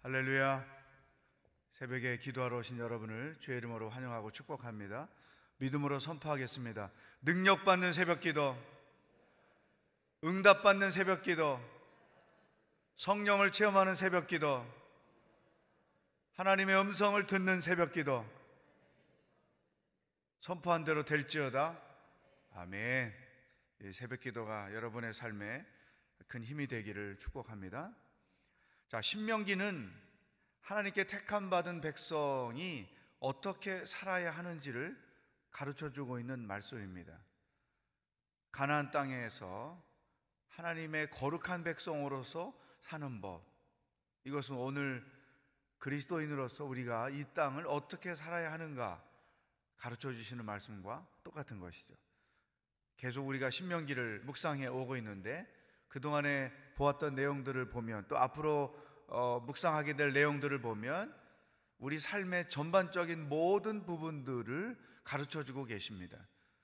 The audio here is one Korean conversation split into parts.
할렐루야. 새벽에 기도하러 오신 여러분을 주의 이름으로 환영하고 축복합니다. 믿음으로 선포하겠습니다. 능력받는 새벽기도, 응답받는 새벽기도, 성령을 체험하는 새벽기도, 하나님의 음성을 듣는 새벽기도, 선포한 대로 될지어다. 아멘. 이 새벽기도가 여러분의 삶에 큰 힘이 되기를 축복합니다. 자, 신명기는 하나님께 택함받은 백성이 어떻게 살아야 하는지를 가르쳐주고 있는 말씀입니다. 가나안 땅에서 하나님의 거룩한 백성으로서 사는 법, 이것은 오늘 그리스도인으로서 우리가 이 땅을 어떻게 살아야 하는가 가르쳐주시는 말씀과 똑같은 것이죠. 계속 우리가 신명기를 묵상해 오고 있는데 그동안에 보았던 내용들을 보면, 또 앞으로 묵상하게 될 내용들을 보면 우리 삶의 전반적인 모든 부분들을 가르쳐주고 계십니다.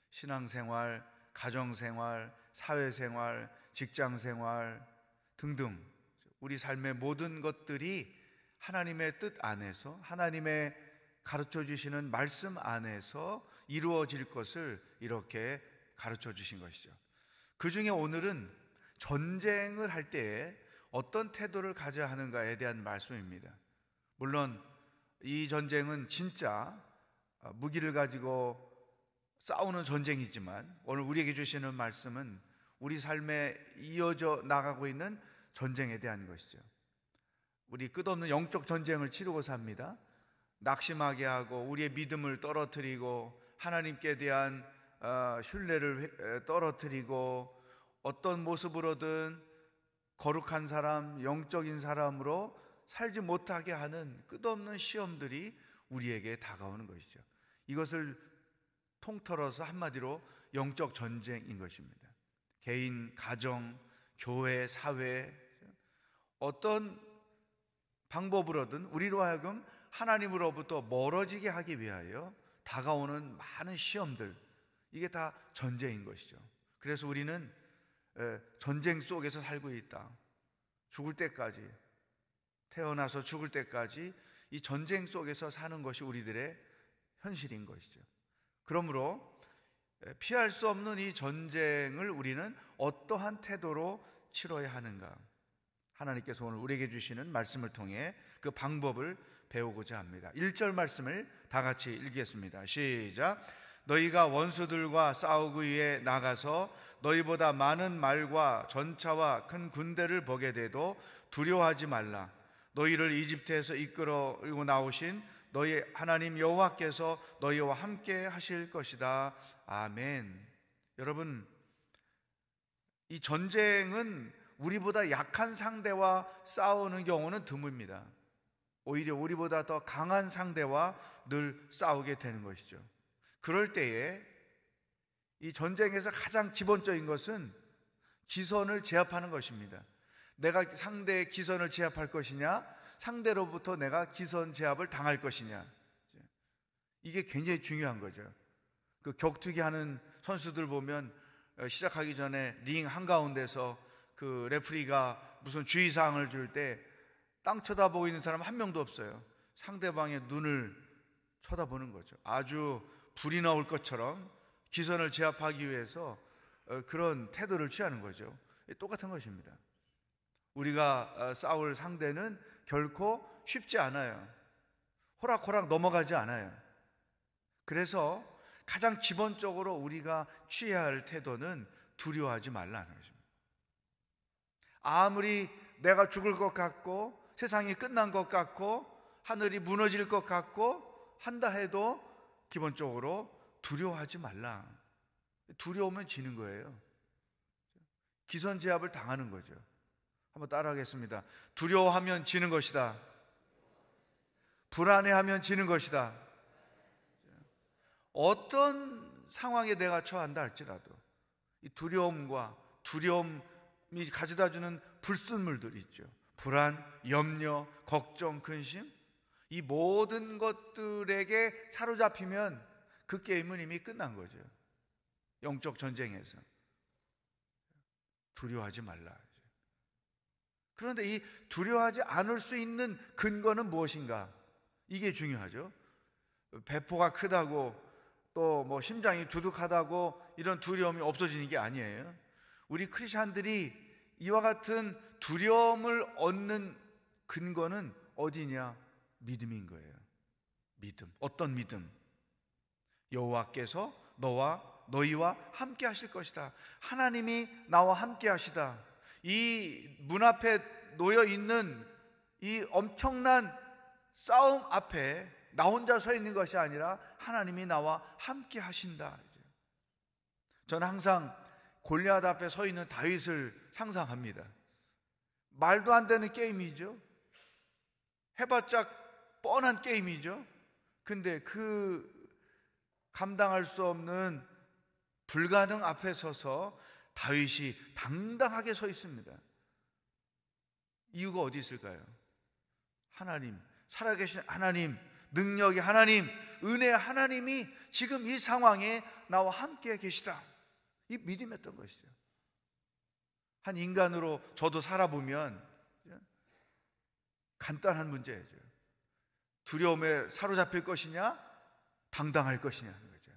신앙생활, 가정생활, 사회생활, 직장생활 등등 우리 삶의 모든 것들이 하나님의 뜻 안에서, 하나님의 가르쳐주시는 말씀 안에서 이루어질 것을 이렇게 가르쳐주신 것이죠. 그 중에 오늘은 전쟁을 할 때에 어떤 태도를 가져야 하는가에 대한 말씀입니다. 물론 이 전쟁은 진짜 무기를 가지고 싸우는 전쟁이지만 오늘 우리에게 주시는 말씀은 우리 삶에 이어져 나가고 있는 전쟁에 대한 것이죠. 우리 끝없는 영적 전쟁을 치르고 삽니다. 낙심하게 하고 우리의 믿음을 떨어뜨리고 하나님께 대한 신뢰를 떨어뜨리고 어떤 모습으로든 거룩한 사람, 영적인 사람으로 살지 못하게 하는 끝없는 시험들이 우리에게 다가오는 것이죠. 이것을 통틀어서 한마디로 영적 전쟁인 것입니다. 개인, 가정, 교회, 사회, 어떤 방법으로든 우리로 하여금 하나님으로부터 멀어지게 하기 위하여 다가오는 많은 시험들, 이게 다 전쟁인 것이죠. 그래서 우리는 전쟁 속에서 살고 있다. 죽을 때까지, 태어나서 죽을 때까지 이 전쟁 속에서 사는 것이 우리들의 현실인 것이죠. 그러므로 피할 수 없는 이 전쟁을 우리는 어떠한 태도로 치러야 하는가, 하나님께서 오늘 우리에게 주시는 말씀을 통해 그 방법을 배우고자 합니다. 1절 말씀을 다 같이 읽겠습니다. 시작. 너희가 원수들과 싸우기 위해 나가서 너희보다 많은 말과 전차와 큰 군대를 보게 돼도 두려워하지 말라. 너희를 이집트에서 이끌어 나오신 너희 하나님 여호와께서 너희와 함께 하실 것이다. 아멘. 여러분, 이 전쟁은 우리보다 약한 상대와 싸우는 경우는 드뭅니다. 오히려 우리보다 더 강한 상대와 늘 싸우게 되는 것이죠. 그럴 때에 이 전쟁에서 가장 기본적인 것은 기선을 제압하는 것입니다. 내가 상대의 기선을 제압할 것이냐, 상대로부터 내가 기선 제압을 당할 것이냐, 이게 굉장히 중요한 거죠. 그 격투기 하는 선수들 보면 시작하기 전에 링 한가운데서 그 레프리가 무슨 주의사항을 줄 때 땅 쳐다보고 있는 사람 한 명도 없어요. 상대방의 눈을 쳐다보는 거죠. 아주 불이 나올 것처럼 기선을 제압하기 위해서 그런 태도를 취하는 거죠. 똑같은 것입니다. 우리가 싸울 상대는 결코 쉽지 않아요. 호락호락 넘어가지 않아요. 그래서 가장 기본적으로 우리가 취해야 할 태도는 두려워하지 말라는 것입니다. 아무리 내가 죽을 것 같고 세상이 끝난 것 같고 하늘이 무너질 것 같고 한다 해도 기본적으로 두려워하지 말라. 두려우면 지는 거예요. 기선제압을 당하는 거죠. 한번 따라하겠습니다. 두려워하면 지는 것이다. 불안해하면 지는 것이다. 어떤 상황에 내가 처한다 할지라도 이 두려움과 두려움이 가져다주는 불순물들이 있죠. 불안, 염려, 걱정, 근심, 이 모든 것들에게 사로잡히면 그 게임은 이미 끝난 거죠. 영적 전쟁에서 두려워하지 말라. 그런데 이 두려워하지 않을 수 있는 근거는 무엇인가? 이게 중요하죠. 배포가 크다고 또 뭐 심장이 두둑하다고 이런 두려움이 없어지는 게 아니에요. 우리 크리스찬들이 이와 같은 두려움을 얻는 근거는 어디냐? 믿음인 거예요. 믿음. 어떤 믿음? 여호와께서 너희와 함께 하실 것이다. 하나님이 나와 함께 하시다. 이 문 앞에 놓여 있는 이 엄청난 싸움 앞에 나 혼자 서 있는 것이 아니라 하나님이 나와 함께 하신다. 저는 항상 골리앗 앞에 서 있는 다윗을 상상합니다. 말도 안 되는 게임이죠. 해봤자 뻔한 게임이죠. 근데 그 감당할 수 없는 불가능 앞에 서서 다윗이 당당하게 서 있습니다. 이유가 어디 있을까요? 하나님, 살아계신 하나님, 능력의 하나님, 은혜의 하나님이 지금 이 상황에 나와 함께 계시다. 이 믿음이었던 것이죠. 한 인간으로 저도 살아보면 간단한 문제죠. 두려움에 사로잡힐 것이냐, 당당할 것이냐 하는 거죠.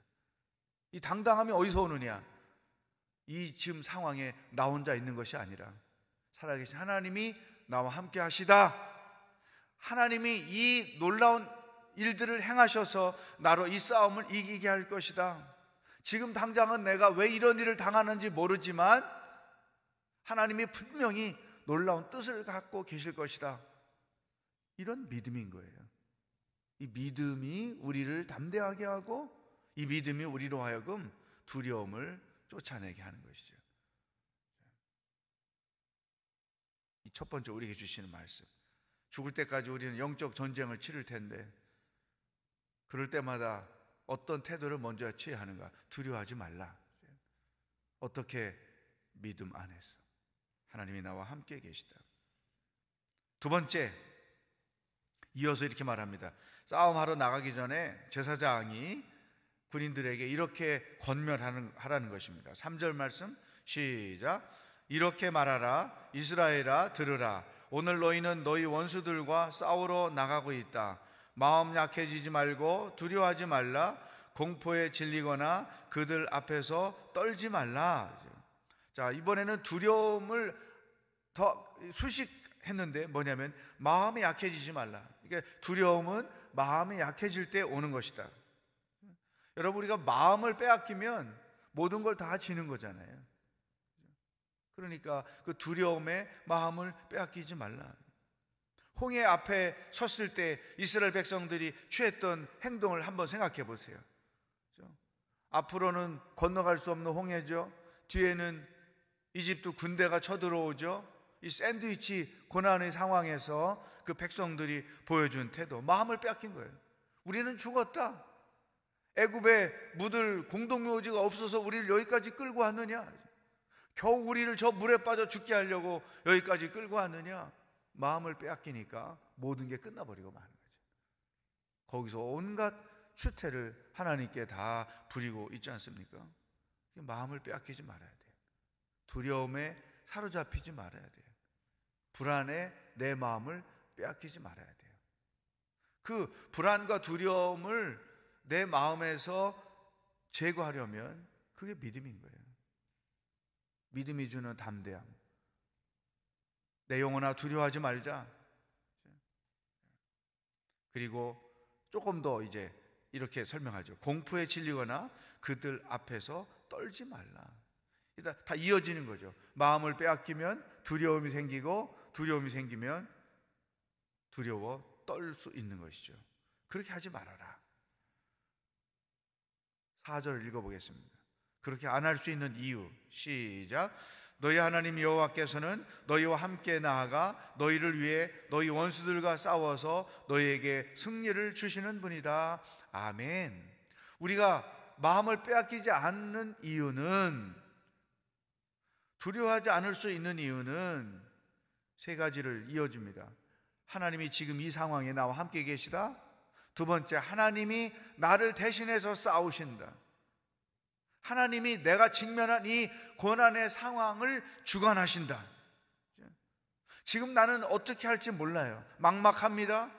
이 당당함이 어디서 오느냐? 이 지금 상황에 나 혼자 있는 것이 아니라 살아계신 하나님이 나와 함께 하시다. 하나님이 이 놀라운 일들을 행하셔서 나로 이 싸움을 이기게 할 것이다. 지금 당장은 내가 왜 이런 일을 당하는지 모르지만 하나님이 분명히 놀라운 뜻을 갖고 계실 것이다. 이런 믿음인 거예요. 이 믿음이 우리를 담대하게 하고 이 믿음이 우리로 하여금 두려움을 쫓아내게 하는 것이죠. 이 첫 번째 우리에게 주시는 말씀. 죽을 때까지 우리는 영적 전쟁을 치를 텐데 그럴 때마다 어떤 태도를 먼저 취해야 하는가? 두려워하지 말라. 어떻게? 믿음 안에서 하나님이 나와 함께 계시다. 두 번째, 이어서 이렇게 말합니다. 싸움하러 나가기 전에 제사장이 군인들에게 이렇게 권면하라는 것입니다. 3절 말씀 시작. 이렇게 말하라. 이스라엘아 들으라. 오늘 너희는 너희 원수들과 싸우러 나가고 있다. 마음 약해지지 말고 두려워하지 말라. 공포에 질리거나 그들 앞에서 떨지 말라. 자, 이번에는 두려움을 더 수식했는데 뭐냐면 마음이 약해지지 말라. 그러니까 두려움은 마음이 약해질 때 오는 것이다. 여러분, 우리가 마음을 빼앗기면 모든 걸 다 지는 거잖아요. 그러니까 그 두려움에 마음을 빼앗기지 말라. 홍해 앞에 섰을 때 이스라엘 백성들이 취했던 행동을 한번 생각해 보세요. 앞으로는 건너갈 수 없는 홍해죠. 뒤에는 이집트 군대가 쳐들어오죠. 이 샌드위치 고난의 상황에서 그 백성들이 보여준 태도, 마음을 빼앗긴 거예요. 우리는 죽었다. 애굽에 묻을 공동묘지가 없어서 우리를 여기까지 끌고 왔느냐? 겨우 우리를 저 물에 빠져 죽게 하려고 여기까지 끌고 왔느냐? 마음을 빼앗기니까 모든 게 끝나버리고 마는 거죠. 거기서 온갖 추태를 하나님께 다 부리고 있지 않습니까? 마음을 빼앗기지 말아야 돼요. 두려움에 사로잡히지 말아야 돼요. 불안에 내 마음을 빼앗기지 말아야 돼요. 그 불안과 두려움을 내 마음에서 제거하려면 그게 믿음인 거예요. 믿음이 주는 담대함. 내 영혼아 두려워하지 말자. 그리고 조금 더 이제 이렇게 설명하죠. 공포에 질리거나 그들 앞에서 떨지 말라. 다 이어지는 거죠. 마음을 빼앗기면 두려움이 생기고 두려움이 생기면 두려워 떨 수 있는 것이죠. 그렇게 하지 말아라. 4절을 읽어보겠습니다. 그렇게 안 할 수 있는 이유 시작. 너희 하나님 여호와께서는 너희와 함께 나아가 너희를 위해 너희 원수들과 싸워서 너희에게 승리를 주시는 분이다. 아멘. 우리가 마음을 빼앗기지 않는 이유는, 두려워하지 않을 수 있는 이유는 세 가지를 이어줍니다. 하나님이 지금 이 상황에 나와 함께 계시다. 두 번째, 하나님이 나를 대신해서 싸우신다. 하나님이 내가 직면한 이 고난의 상황을 주관하신다. 지금 나는 어떻게 할지 몰라요. 막막합니다.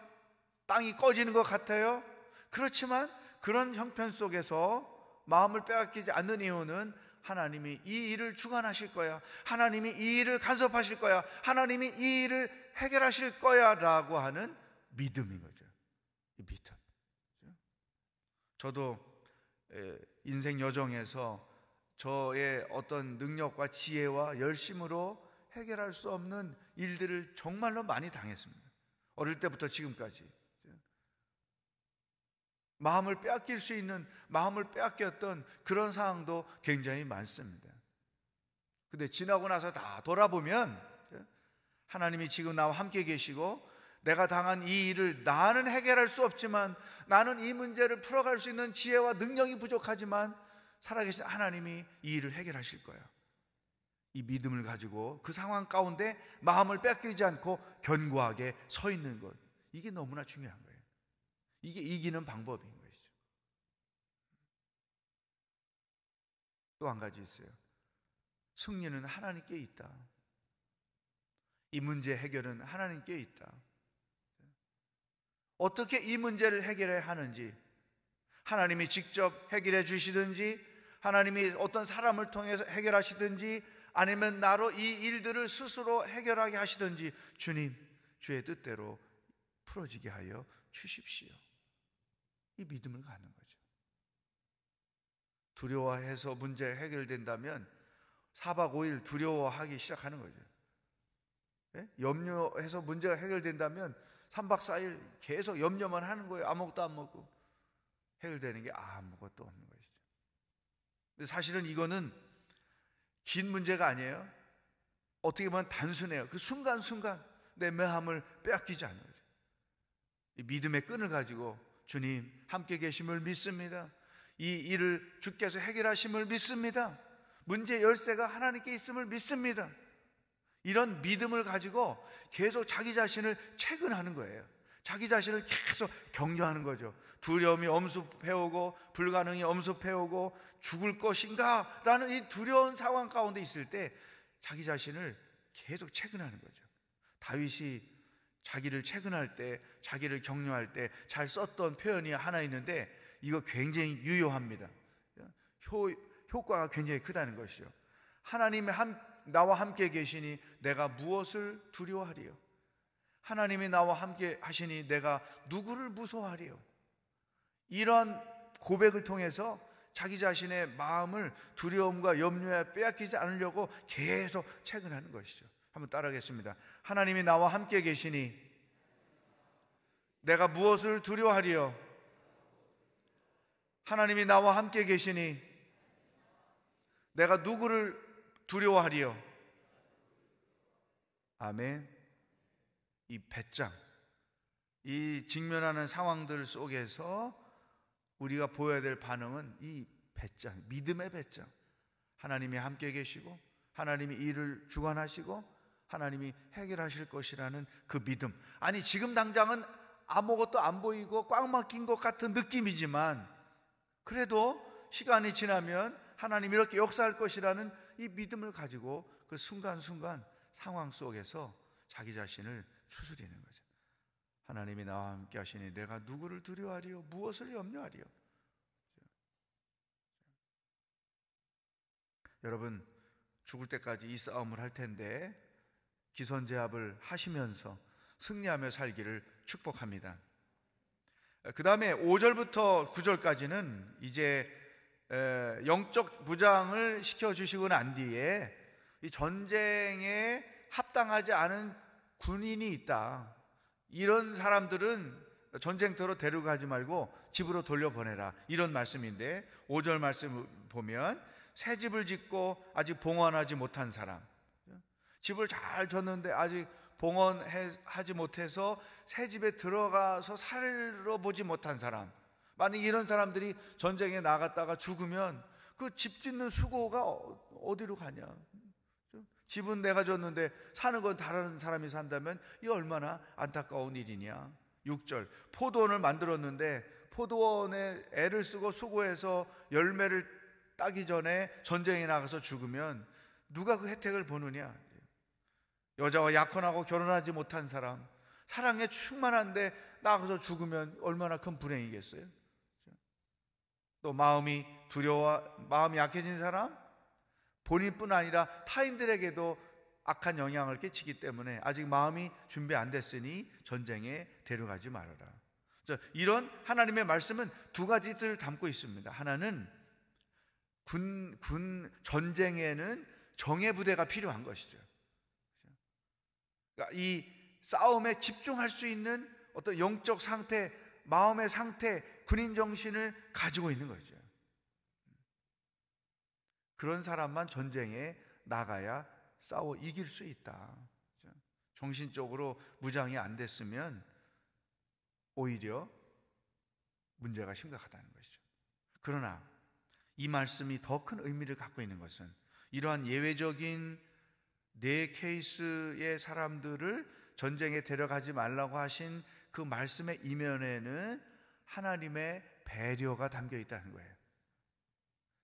땅이 꺼지는 것 같아요. 그렇지만 그런 형편 속에서 마음을 빼앗기지 않는 이유는 하나님이 이 일을 주관하실 거야, 하나님이 이 일을 간섭하실 거야, 하나님이 이 일을 해결하실 거야 라고 하는 믿음인 거죠. 이 믿음. 저도 인생 여정에서 저의 어떤 능력과 지혜와 열심으로 해결할 수 없는 일들을 정말로 많이 당했습니다. 어릴 때부터 지금까지 마음을 빼앗길 수 있는, 마음을 빼앗겼던 그런 상황도 굉장히 많습니다. 근데 지나고 나서 다 돌아보면 하나님이 지금 나와 함께 계시고, 내가 당한 이 일을 나는 해결할 수 없지만, 나는 이 문제를 풀어갈 수 있는 지혜와 능력이 부족하지만 살아계신 하나님이 이 일을 해결하실 거야. 이 믿음을 가지고 그 상황 가운데 마음을 뺏기지 않고 견고하게 서 있는 것, 이게 너무나 중요한 거예요. 이게 이기는 방법인 것이죠. 또 한 가지 있어요. 승리는 하나님께 있다. 이 문제 해결은 하나님께 있다. 어떻게 이 문제를 해결해야 하는지, 하나님이 직접 해결해 주시든지, 하나님이 어떤 사람을 통해서 해결하시든지, 아니면 나로 이 일들을 스스로 해결하게 하시든지, 주님, 주의 뜻대로 풀어지게 하여 주십시오. 이 믿음을 갖는 거죠. 두려워해서 문제 해결된다면 4박 5일 두려워하기 시작하는 거죠. 염려해서 문제가 해결된다면 3박 4일 계속 염려만 하는 거예요. 아무것도 안 먹고. 해결되는 게 아무것도 없는 것이죠. 근데 사실은 이거는 긴 문제가 아니에요. 어떻게 보면 단순해요. 그 순간순간 내 마음을 빼앗기지 않는 거죠. 이 믿음의 끈을 가지고 주님 함께 계심을 믿습니다. 이 일을 주께서 해결하심을 믿습니다. 문제 열쇠가 하나님께 있음을 믿습니다. 이런 믿음을 가지고 계속 자기 자신을 체근하는 거예요. 자기 자신을 계속 격려하는 거죠. 두려움이 엄습해오고 불가능이 엄습해오고 죽을 것인가 라는 이 두려운 상황 가운데 있을 때 자기 자신을 계속 체근하는 거죠. 다윗이 자기를 체근할 때, 자기를 격려할 때 잘 썼던 표현이 하나 있는데, 이거 굉장히 유효합니다. 효과가 굉장히 크다는 것이죠. 하나님이 나와 함께 계시니 내가 무엇을 두려워하리요? 하나님이 나와 함께 하시니 내가 누구를 무서워하리요? 이런 고백을 통해서 자기 자신의 마음을 두려움과 염려에 빼앗기지 않으려고 계속 체근하는 것이죠. 한번 따라하겠습니다. 하나님이 나와 함께 계시니 내가 무엇을 두려워하리요? 하나님이 나와 함께 계시니 내가 누구를 두려워하리요? 아멘. 이 배짱, 이 직면하는 상황들 속에서 우리가 보여야 될 반응은 이 배짱, 믿음의 배짱. 하나님이 함께 계시고 하나님이 일을 주관하시고 하나님이 해결하실 것이라는 그 믿음. 아니 지금 당장은 아무것도 안 보이고 꽉 막힌 것 같은 느낌이지만 그래도 시간이 지나면 하나님이 이렇게 역사할 것이라는 이 믿음을 가지고 그 순간순간 상황 속에서 자기 자신을 추스리는 거죠. 하나님이 나와 함께 하시니 내가 누구를 두려워하리요? 무엇을 염려하리요? 여러분, 죽을 때까지 이 싸움을 할 텐데 기선제압을 하시면서 승리하며 살기를 축복합니다. 그 다음에 5절부터 9절까지는 이제 영적 무장을 시켜주시고 난 뒤에 이 전쟁에 합당하지 않은 군인이 있다. 이런 사람들은 전쟁터로 데려가지 말고 집으로 돌려보내라. 이런 말씀인데 5절 말씀을 보면 새 집을 짓고 아직 봉헌하지 못한 사람, 집을 잘 졌는데 아직 봉헌하지 못해서 새 집에 들어가서 살아보지 못한 사람, 만약 이런 사람들이 전쟁에 나갔다가 죽으면 그 집 짓는 수고가 어디로 가냐? 집은 내가 줬는데 사는 건 다른 사람이 산다면 이 얼마나 안타까운 일이냐. 6절, 포도원을 만들었는데 포도원에 애를 쓰고 수고해서 열매를 따기 전에 전쟁에 나가서 죽으면 누가 그 혜택을 보느냐. 여자와 약혼하고 결혼하지 못한 사람, 사랑에 충만한데 나가서 죽으면 얼마나 큰 불행이겠어요? 또 마음이 두려워, 마음이 약해진 사람, 본인뿐 아니라 타인들에게도 악한 영향을 끼치기 때문에 아직 마음이 준비 안 됐으니 전쟁에 데려가지 말아라. 이런 하나님의 말씀은 두 가지를 담고 있습니다. 하나는 군 전쟁에는 정예 부대가 필요한 것이죠. 그러니까 이 싸움에 집중할 수 있는 어떤 영적 상태, 마음의 상태, 군인 정신을 가지고 있는 거죠. 그런 사람만 전쟁에 나가야 싸워 이길 수 있다. 정신적으로 무장이 안 됐으면 오히려 문제가 심각하다는 것이죠. 그러나 이 말씀이 더 큰 의미를 갖고 있는 것은 이러한 예외적인 네 케이스의 사람들을 전쟁에 데려가지 말라고 하신 그 말씀의 이면에는 하나님의 배려가 담겨 있다는 거예요.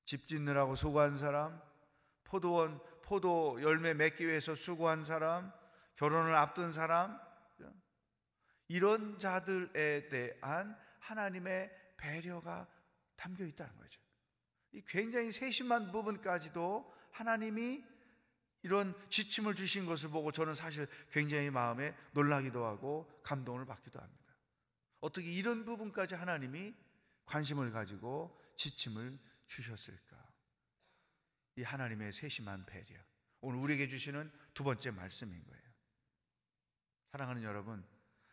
집 짓느라고 수고한 사람, 포도 열매 맺기 위해서 수고한 사람, 결혼을 앞둔 사람, 이런 자들에 대한 하나님의 배려가 담겨 있다는 거죠. 이 굉장히 세심한 부분까지도 하나님이 이런 지침을 주신 것을 보고 저는 사실 굉장히 마음에 놀라기도 하고 감동을 받기도 합니다. 어떻게 이런 부분까지 하나님이 관심을 가지고 지침을 주셨을까? 이 하나님의 세심한 배려, 오늘 우리에게 주시는 두 번째 말씀인 거예요. 사랑하는 여러분,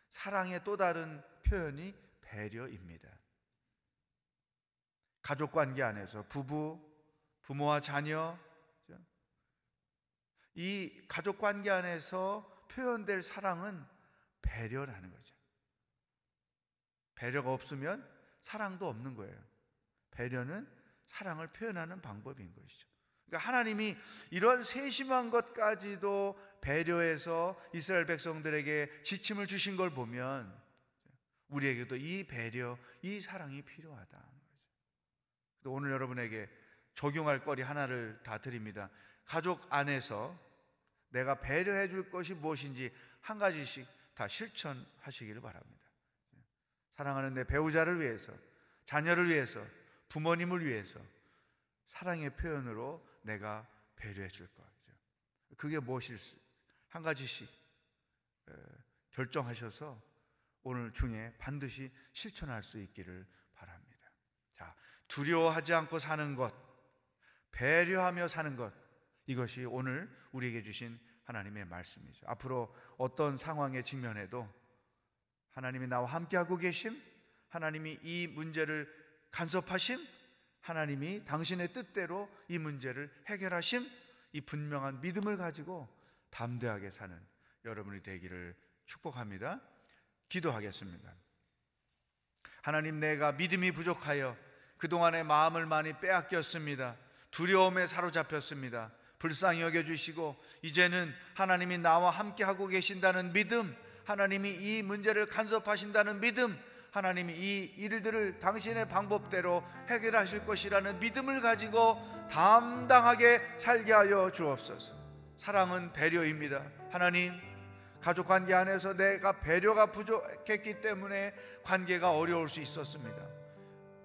사랑의 또 다른 표현이 배려입니다. 가족관계 안에서 부모와 자녀, 이 가족관계 안에서 표현될 사랑은 배려라는 거죠. 배려가 없으면 사랑도 없는 거예요. 배려는 사랑을 표현하는 방법인 것이죠. 그러니까 하나님이 이런 세심한 것까지도 배려해서 이스라엘 백성들에게 지침을 주신 걸 보면 우리에게도 이 배려, 이 사랑이 필요하다. 오늘 여러분에게 적용할 거리 하나를 다 드립니다. 가족 안에서 내가 배려해 줄 것이 무엇인지 한 가지씩 다 실천하시기를 바랍니다. 사랑하는 내 배우자를 위해서, 자녀를 위해서, 부모님을 위해서 사랑의 표현으로 내가 배려해 줄 것. 그게 무엇일지 한 가지씩 결정하셔서 오늘 중에 반드시 실천할 수 있기를 바랍니다. 자, 두려워하지 않고 사는 것, 배려하며 사는 것, 이것이 오늘 우리에게 주신 하나님의 말씀이죠. 앞으로 어떤 상황에 직면해도 하나님이 나와 함께하고 계심, 하나님이 이 문제를 간섭하심, 하나님이 당신의 뜻대로 이 문제를 해결하심, 이 분명한 믿음을 가지고 담대하게 사는 여러분이 되기를 축복합니다. 기도하겠습니다. 하나님, 내가 믿음이 부족하여 그동안의 마음을 많이 빼앗겼습니다. 두려움에 사로잡혔습니다. 불쌍히 여겨주시고 이제는 하나님이 나와 함께하고 계신다는 믿음, 하나님이 이 문제를 간섭하신다는 믿음, 하나님이 이 일들을 당신의 방법대로 해결하실 것이라는 믿음을 가지고 담당하게 살게 하여 주옵소서. 사랑은 배려입니다. 하나님, 가족관계 안에서 내가 배려가 부족했기 때문에 관계가 어려울 수 있었습니다.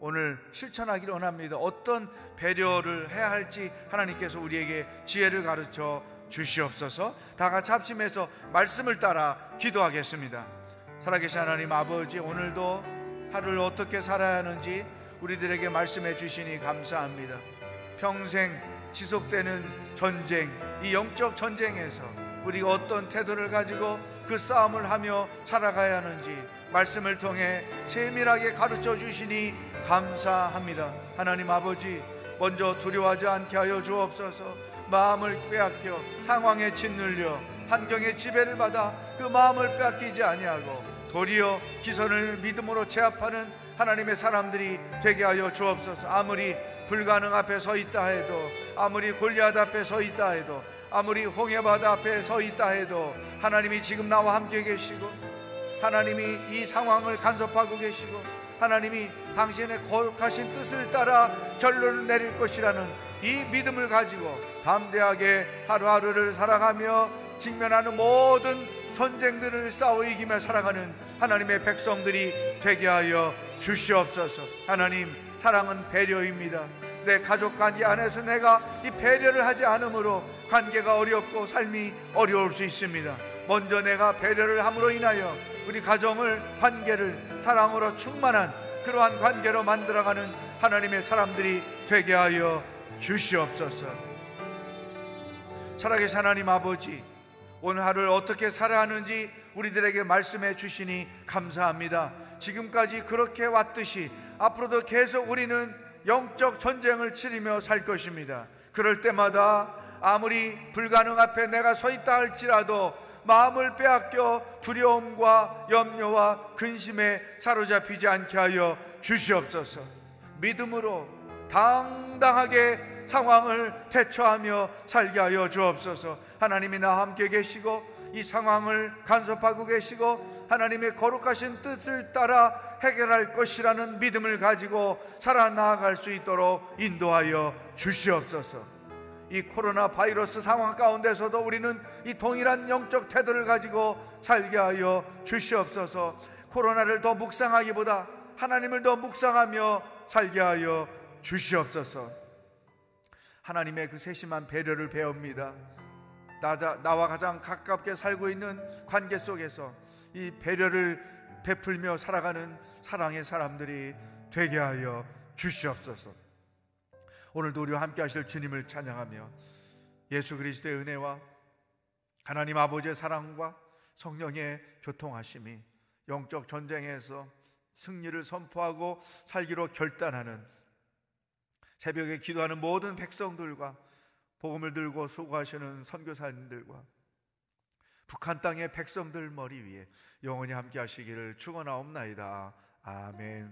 오늘 실천하기를 원합니다. 어떤 배려를 해야 할지 하나님께서 우리에게 지혜를 가르쳐 주시옵소서. 다 같이 합심해서 말씀을 따라 기도하겠습니다. 살아계신 하나님 아버지, 오늘도 하루를 어떻게 살아야 하는지 우리들에게 말씀해 주시니 감사합니다. 평생 지속되는 전쟁, 이 영적 전쟁에서 우리가 어떤 태도를 가지고 그 싸움을 하며 살아가야 하는지 말씀을 통해 세밀하게 가르쳐 주시니 감사합니다. 하나님 아버지, 먼저 두려워하지 않게 하여 주옵소서. 마음을 빼앗겨 상황에 짓눌려 환경의 지배를 받아 그 마음을 빼앗기지 아니하고 도리어 기선을 믿음으로 제압하는 하나님의 사람들이 되게 하여 주옵소서. 아무리 불가능 앞에 서 있다 해도, 아무리 골리앗 앞에 서 있다 해도, 아무리 홍해바다 앞에 서 있다 해도 하나님이 지금 나와 함께 계시고 하나님이 이 상황을 간섭하고 계시고 하나님이 당신의 거룩하신 뜻을 따라 결론을 내릴 것이라는 이 믿음을 가지고 담대하게 하루하루를 살아가며 직면하는 모든 전쟁들을 싸워 이기며 살아가는 하나님의 백성들이 되게 하여 주시옵소서. 하나님, 사랑은 배려입니다. 내 가족 관계 안에서 내가 이 배려를 하지 않으므로 관계가 어렵고 삶이 어려울 수 있습니다. 먼저 내가 배려를 함으로 인하여 우리 가정을, 관계를 사랑으로 충만한 그러한 관계로 만들어가는 하나님의 사람들이 되게 하여 주시옵소서. 살아계신 하나님 아버지, 오늘 하루를 어떻게 살아야 하는지 우리들에게 말씀해 주시니 감사합니다. 지금까지 그렇게 왔듯이 앞으로도 계속 우리는 영적 전쟁을 치르며 살 것입니다. 그럴 때마다 아무리 불가능 앞에 내가 서 있다 할지라도 마음을 빼앗겨 두려움과 염려와 근심에 사로잡히지 않게 하여 주시옵소서. 믿음으로 당당하게 상황을 대처하며 살게 하여 주옵소서. 하나님이 나와 함께 계시고 이 상황을 간섭하고 계시고 하나님의 거룩하신 뜻을 따라 해결할 것이라는 믿음을 가지고 살아나갈 수 있도록 인도하여 주시옵소서. 이 코로나 바이러스 상황 가운데서도 우리는 이 동일한 영적 태도를 가지고 살게 하여 주시옵소서. 코로나를 더 묵상하기보다 하나님을 더 묵상하며 살게 하여 주시옵소서. 하나님의 그 세심한 배려를 배웁니다. 나와 가장 가깝게 살고 있는 관계 속에서 이 배려를 베풀며 살아가는 사랑의 사람들이 되게 하여 주시옵소서. 오늘도 우리와 함께 하실 주님을 찬양하며 예수 그리스도의 은혜와 하나님 아버지의 사랑과 성령의 교통하심이 영적 전쟁에서 승리를 선포하고 살기로 결단하는 새벽에 기도하는 모든 백성들과 복음을 들고 수고하시는 선교사님들과 북한 땅의 백성들 머리 위에 영원히 함께 하시기를 축원하옵나이다. 아멘.